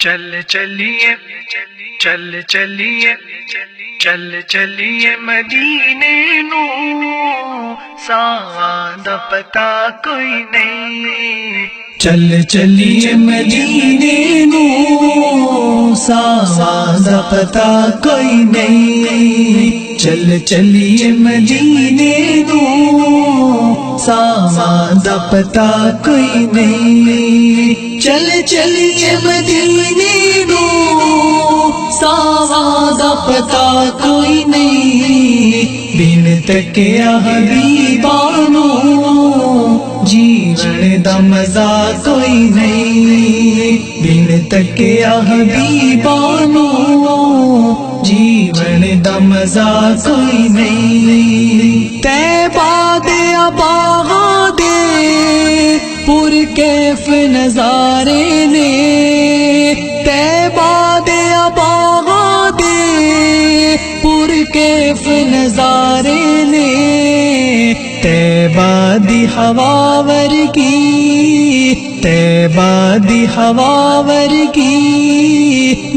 چل چلیے چل چلیے چل چلیے مدینے نو ساواں دا پتہ کوئی نہیں چل چلیے مدینے نو ساواں دا پتہ کوئی نہیں چل چلیے مدینے نو ساواں دا پتہ کوئی نہیں چل چلیے مدینے نو ساواں دا پتہ کوئی نہیں بن تکیا حبیبانو جیون دا مزہ کوئی نہیں بن تکیا حبیبانو جیون دا مزہ کوئی نہیں طیبہ دے اباغاں دے پر کیف نظارے نے طیبہ دے اباغاں دے پر کیف نظارے نے طیبہ دی ہوا ورگی طیبہ دی ہوا ورگی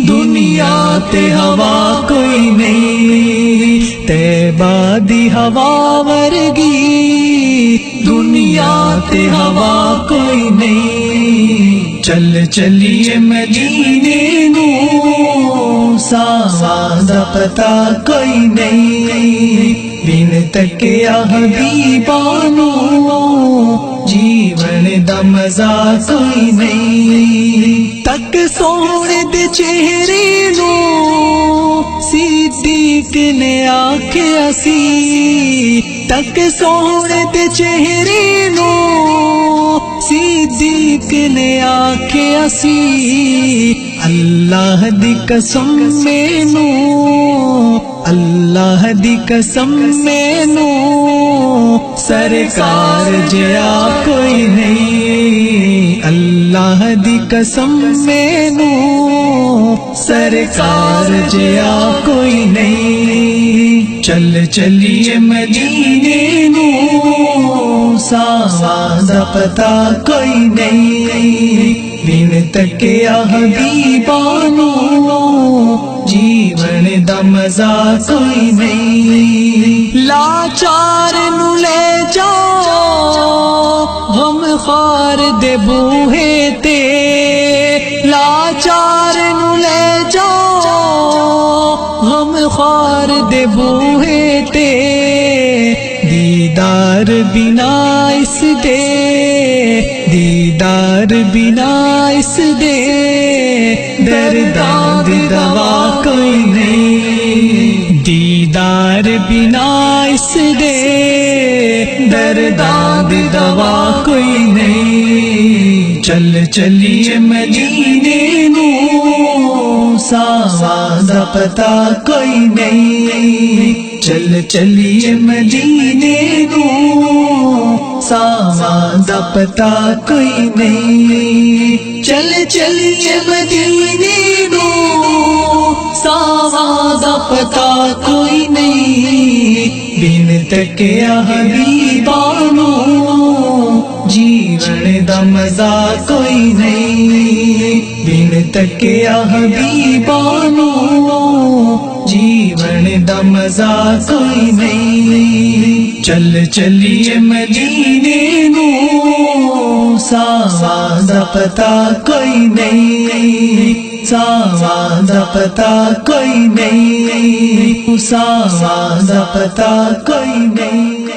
دنیا تے ہوا کوئی نہیں طیبہ دی ہوا ورگی دنیا تے ہوا کوئی نہیں چل چلیے مدینے نو ساواں دا پتہ کوئی نہیں بن تکیا حبیبانو جیون دا مزہ کوئی نہیں تک سونے دے چہرے نو صدیق نے آکھیا سی تک سونے دے چہرے نو صدیق نے آکھیا سی اللہ دی قسم مینو اللہ دی قسم مینو سرکار جیا کوئی نہیں اللہ دی قسم مینو سرکار جیا کوئی نہیں چل چلیے مدینے نو ساواں دا پتہ کوئی نہیں بن تکیا حبیبانو جیون دا مزہ کوئی نہیں لاچار نو لے جاؤ غم خوار دے بوہے تے لاچار نو لے جاؤ غم خوار دے بوہے تے دیدار بنا اس دے دیدار بنا اس دے درداں دی دوا کوئی نہیں دیدار بنا اس دے درداں دی دوا کوئی نہیں چل چلیے مدینے نو ساواں دا پتہ کوئی نہیں چل چلیے مدینے نو ساواں دا پتہ کوئی نہیں چل چلیے مدینے نو ساواں دا پتہ کوئی نہیں بن تکیا حبیبانو جیون دا مزہ کوئی نہیں بن تکیا حبیبانو جیون دا مزہ کوئی نہیں چل چلیے مدینے نو ساواں دا پتہ کوئی نہیں ساواں دا پتہ کوئی نہیں ساواں دا پتہ کوئی نہیں